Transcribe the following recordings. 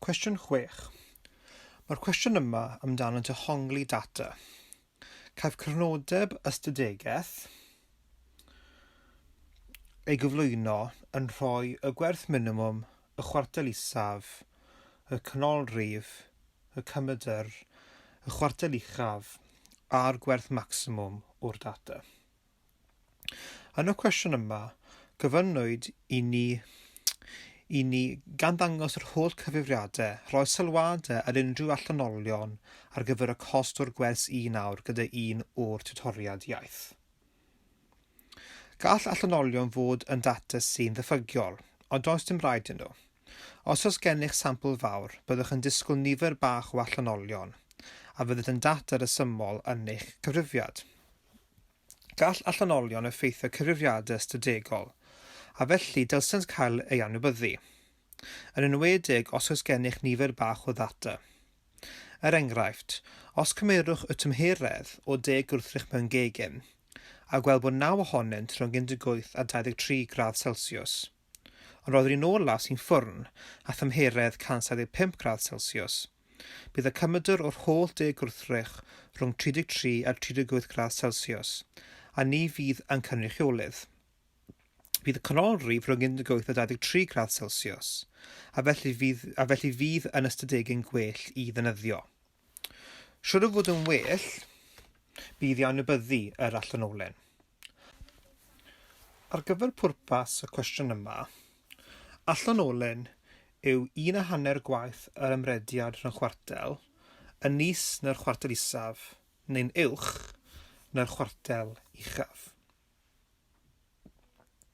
Cwestiwn 6. Mae'r cwestiwn yma amdano dehongli data. Caiff crynodeb ystadegeth ei gyflwyno yn rhoi y gwerth minimum, y chwartel isaf, y canolrif, y cymedr, y chwartel uchaf a'r gwerth maximum o'r data. Yn y cwestiwn yma, gyfynnwyd i ni gan ddangos yr holl cyfrifiadau, rhoi sylwadau ar unrhyw allanolion ar gyfer y cost o'r gwers 1 awr gyda un o'r tutoriad iaith. Gall allanolion fod yn data sy'n ddiffygiol, ond does dim rhaid yn nhw. Os oes gennych sampl fawr, byddwch yn disgwyl nifer bach o allanolion, a fyddwch yn data resymol yn eich cyfrifiad. Gall allanolion effeithio cyfrifiadau ystadegol, a felly dylsent cael ei anwybyddu, yn enwedig os oes gennych nifer bach o ddata. Enghraifft, os cymerwch y tymheredd o 10 gwrthrych mewn gegin, a gweld bod 9 ohonynt rhwng 18 a 23 gradd Celsius, ond roedd un olaf sy'n ffwrn a thymheredd 175 gradd Celsius, bydd y cymedr o'r holl 10 gwrthrych rhwng 33 a 38 gradd Celsius, a ni fydd yn cynrychiolydd. Bydd y canolrif rhwng 18 a 23 gradd Celsius, a felly fydd yn ystadegyn gwell i ddefnyddio. Siwr o fod yn well, bydd i anwybyddu yr allanolyn. Ar gyfer pwrpas y cwestiwn yma, allanolyn yw 1.5 gwaith yr ymrediad rhwng chwartel, yn is na'r chwartel isaf, neu'n uwch na'r chwartel uchaf.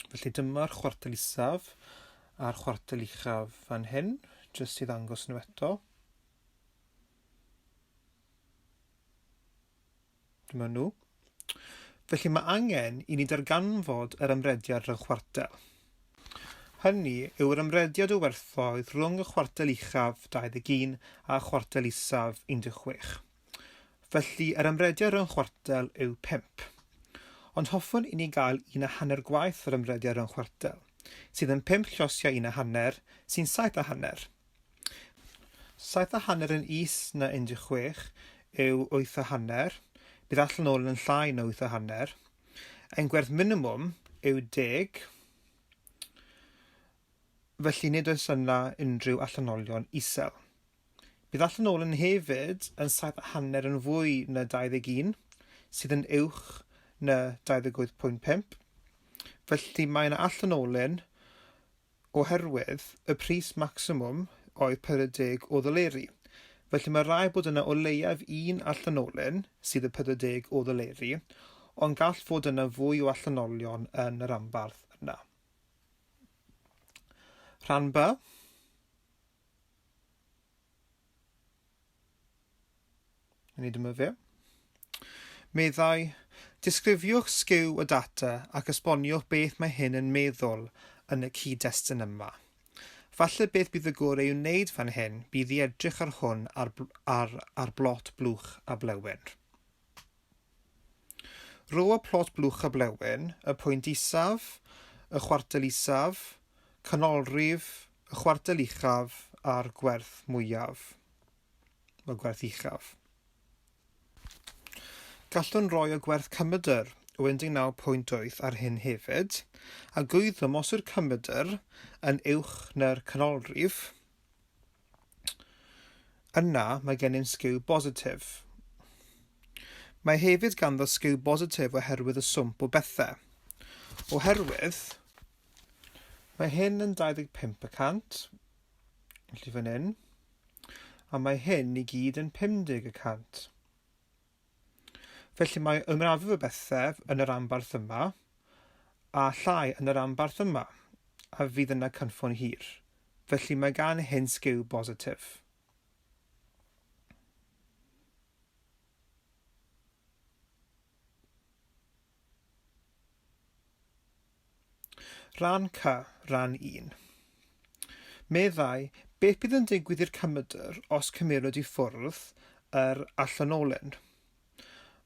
Felly dyma'r chwartel isaf a'r chwartel uchaf fan hyn, jyst i ddangos nhw eto. Dyma nhw. Felly mae angen i ni darganfod yr ymrediad rhwng chwartel. Hynny yw'r ymrediad o werthoedd rhwng y chwartel uchaf 21 a chwartel isaf 16. Felly yr ymrediad rhwng chwartel yw 5. Ond hoffwn i ni gael 1.5 gwaith yr ymrediad rhwng chwartel, sydd yn 5 llosiau 1.5 sy'n 7.5. 7.5 yn is na 16 yw 8.5, bydd allanolyn yn llai na 8.5. Ein gwerth minimum yw 10, felly nid oes yna unrhyw allanolion isel. Bydd allanolyn hefyd yn 7.5 yn fwy na 21, sydd yn uwch na 28.5. Felly mae yna allanolyn oherwydd y pris maximum oedd 40 o ddoleri. Felly mae rai bod yna o leiaf un allanolyn sydd y 40 o ddoleri, ond gall fod yna fwy o allanolion yn yr ambarth yna. Rhan B. Ni dyma fe. Meddai, disgrifiwch sgiw y data ac esboniwch beth mae hyn yn meddwl yn y cyd-destun yma. Falle beth bydd y gorau i'w wneud fan hyn bydd i edrych ar hwn ar blot blwch a blewyn. Ro y plot blwch a blewyn, y pwynt isaf, y chwartel isaf, canolrif, y chwartel uchaf a'r gwerth mwyaf, y gwerth uchaf. Gallwn roi y gwerth cymedr o 19.8 ar hyn hefyd, a gwyddom os yw'r cymedr yn uwch na'r canolrif, yna mae gennym sgiw bositif. Mae hefyd ganddo sgiw bositif oherwydd y swmp o bethau. Oherwydd, mae hyn yn 25%, felly fan hyn, a mae hyn i gyd yn 50%. Felly mae ymraffu o bethau yn yr ambarth yma, a llai yn yr ambarth yma, a fydd yna cynffon hir. Felly mae gan hyn sgiw bositif. Rhan C, rhan 1. Meddai, beth bydd yn digwydd i'r cymedr os cymerwyd i ffwrdd yr allanolyn?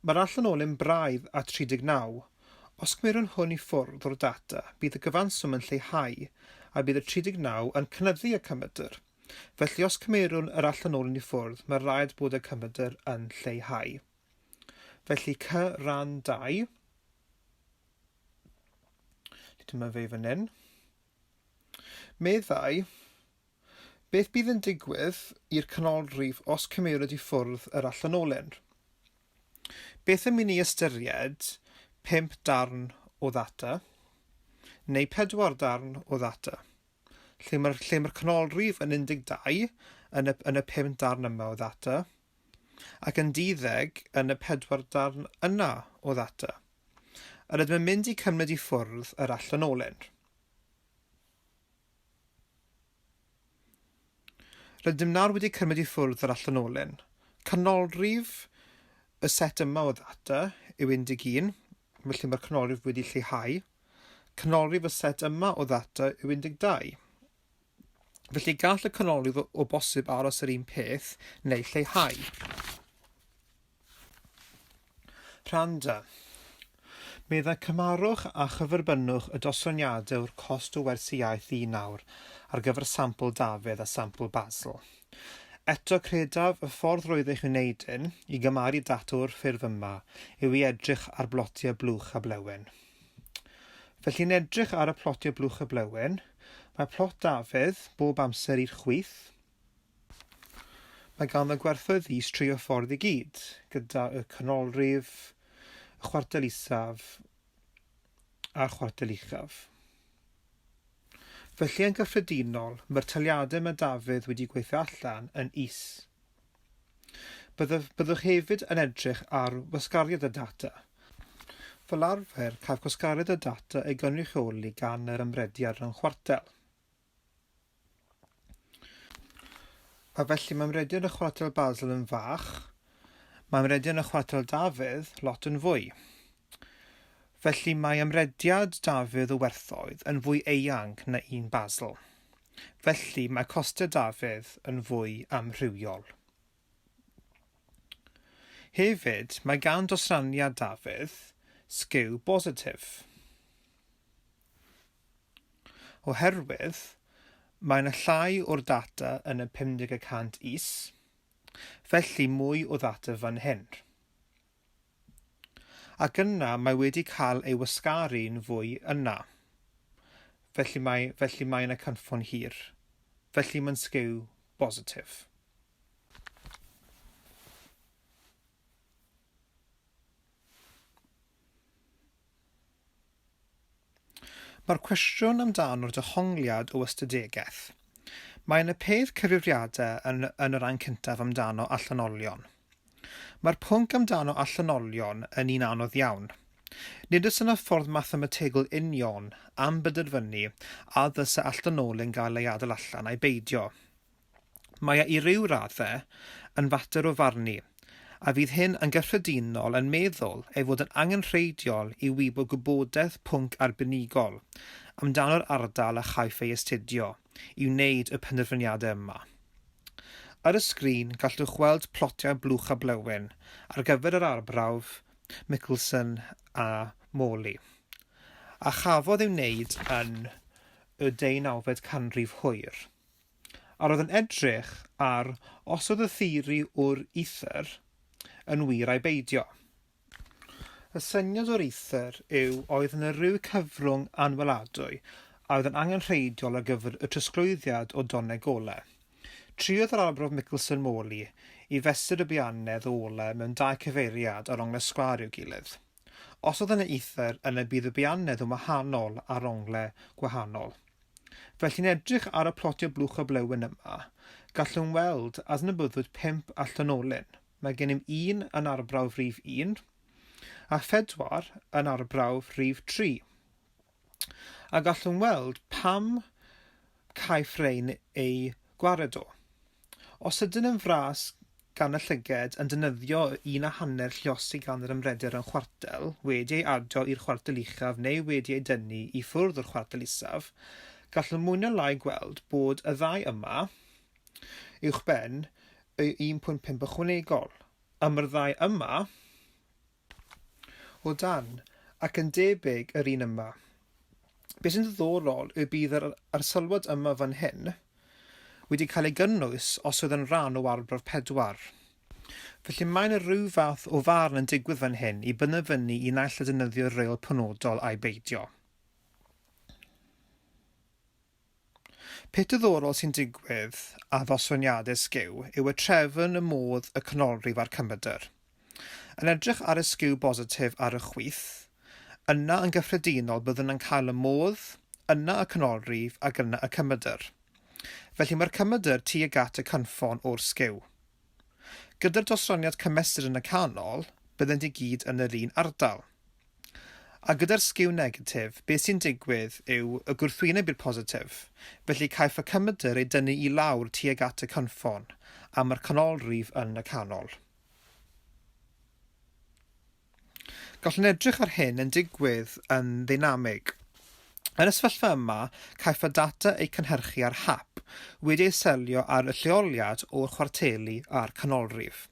Mae'r allanolyn braidd a 39. Os cymerwn hwn i ffwrdd o'r data, bydd y gyfanswm yn lleihau a bydd y 39 yn cynyddu y cymedr, Felly os cymerwn yr allanolyn i ffwrdd, mae rhaid bod y cymedr yn lleihau. Felly ran 2. Dyma fe fan hyn. Meddai, beth bydd yn digwydd i'r canolrif os cymerwyd i ffwrdd yr allanolyn? Beth yn mynd i ystyried 5 darn o ddata neu 4 darn o ddata, lle mae'r canolrif yn 12 yn y 5 darn yma o ddata ac yn 12 yn y 4 darn yna o ddata. Rydym yn mynd i cymryd i ffwrdd yr allanolyn. Rydym nawr wedi cymryd i ffwrdd yr allanolyn. Canolrif y set yma o ddata yw 11, felly mae'r canolrif wedi lleihau. Canolrif y set yma o ddata yw 12. Felly gall y canolrif o bosib aros yr un peth neu lleihau. Rhan 2. Meddai cymarwch a chyferbynnwch y dosraniadau o'r cost o wersi iaith nawr ar gyfer sampl Dafydd a sampl Basil. Eto credaf y ffordd roedd eich wneud hyn i gymaru data o'r ffurf yma yw i edrych ar blotiau blwch a blewyn. Felly'n edrych ar y plotiau blwch a blewyn, mae plot Dafydd bob amser i'r chwith. Mae gan y gwerthoedd is 3 ffordd i gyd, gyda y canolrif, y chwartel isaf a'r chwartel uchaf. Felly yn gyffredinol, mae'r taliadau mae Dafydd wedi gweithio allan yn is. Byddwch hefyd yn edrych ar wasgariad y data. Fel arfer, caf gwasgariad y data ei gynrychioli gan yr ymrediad yn chwartel. A felly mae ymrediad y chwartel Basil yn fach, mae ymrediad y chwartel Dafydd lot yn fwy. Felly mae ymrediad Dafydd o werthoedd yn fwy eang na un Basil. Felly mae costau Dafydd yn fwy amrywiol. Hefyd, mae gan dosraniad Dafydd sgiw bositif. Oherwydd, mae yna llai o'r data yn y 50% is, felly mwy o ddata fan hyn. Ac yna mae wedi cael ei wasgaru'n fwy yna. Felly mae yna cynffon hir. Felly mae'n sgiw bositif. Mae'r cwestiwn amdano'r dehongliad o ystadegau. Mae yna peth cyfrifiadau yn yr rhan cyntaf amdano allanolion. Mae'r pwnc amdano allanolion yn un anodd iawn. Nid oes yna ffordd mathemategol union am benderfynu a ddylse allanolyn gael ei adael allan a'i beidio. Mae i ryw raddau yn fater o farnu, a fydd hyn yn gyffredinol yn meddwl ei fod yn angenrheidiol i wybod gwybodaeth pwnc arbenigol amdano'r ardal a chaiff ei astudio i wneud y penderfyniadau yma. Ar y sgrin gallwch weld plotiau blwch a blewyn ar gyfer yr arbrawf Michelson a Morley. A chafodd ei wneud yn y 19fed canrif hwyr. A roedd yn edrych ar os oedd y theori o'r ether yn wir a'i beidio. Y syniad o'r ether yw oedd yna ryw cyfrwng anweladwy a oedd yn angenrheidiol ar gyfer y trosglwyddiad o donau golau. Triodd yr arbrawf Michelson Morley i fesur y biannedd o olau mewn 2 cyfeiriad ar onglau sgwar i'w gilydd. Os oedd yna ether, yna bydd y biannedd yn wahanol ar onglau gwahanol. Felly'n edrych ar y plotiau blwch a blewyn yma, gallwn weld as yna byddwyd 5 allanolyn. Mae gennym 1 yn arbrawf rhif 1 a 4 yn arbrawf rhif 3. A gallwn weld pam caiff rhain ei gwared o. Os ydyn yn fras gan y llyged yn defnyddio 1.5 lluosi gan yr ymrediad yn chwartel, wedi ei adio i'r chwartel uchaf neu wedi ei dynnu i ffwrdd o'r chwartel isaf, gallwn mwy na lai gweld bod y ddau yma uwchben y 1.5 ychwanegol. Mae'r ddau yma o dan ac yn debyg yr un yma. Beth sy'n ddiddorol yw bydd yr sylwad yma fan hyn wedi cael ei gynnwys os oedd yn rhan o arbrawf 4. Felly mae yna rhyw fath o farn yn digwydd fan hyn i benderfynu i naill a defnyddio'r reol penodol a'i beidio. Peth diddorol sy'n digwydd a ddoswaniadau sgiw yw y trefn, y modd, y canolrif a'r cymedr. Yn edrych ar y sgiw bositif ar y chwith, yna yn gyffredinol byddwn yn cael y modd, yna y canolrif ac yna y cymedr. Felly mae'r cymedr tuag at y cynffon o'r sgiw. Gyda'r dosraniad cymesur yn y canol, byddent i gyd yn yr un ardal. A gyda'r sgiw negatif, beth sy'n digwydd yw y gwrthwyneb i'r positif, felly caiff y cymedr ei dynnu i lawr tuag at y cynffon, a mae'r canolrif yn y canol. Gallwn edrych ar hyn yn digwydd yn ddynamig. Yn y sefyllfa yma, caiff y data ei cynhyrchu ar hap, wedi ei selio ar y lleoliad o'r chwarteli a'r canolrif.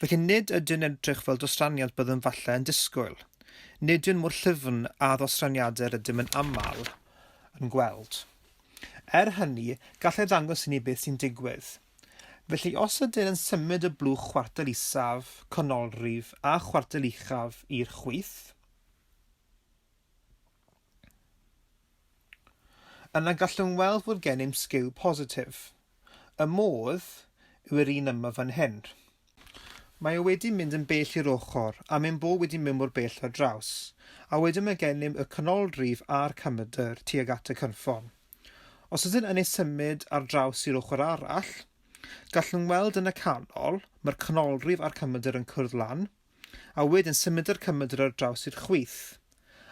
Felly nid ydyn edrych fel dosraniad byddwn falle yn disgwyl. Nid yw'n mor llyfn a ddosraniadau rydym yn aml yn gweld. Hynny, gallai ddangos i ni beth sy'n digwydd. Felly os ydyn yn symud y blwch chwartel isaf, canolrif a chwartel uchaf i'r chwith, yna gallwn weld fod gennym sgiw positif. Y modd yw'r un yma fan hyn. Mae o wedi mynd yn bell i'r ochr a mae'n bod wedi mynd mor bell ar draws, a wedyn mae gennym y canolrif a'r cymedr tuag at y cynffon. Os ydyn yn ei symud ar draws i'r ochr arall, gallwn weld yn y canol mae'r canolrif a'r cymedr yn cwrdd lan, a wedyn symud yr cymedr ar draws i'r chwith,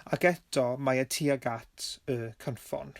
ac eto mae e tuag at y cynffon.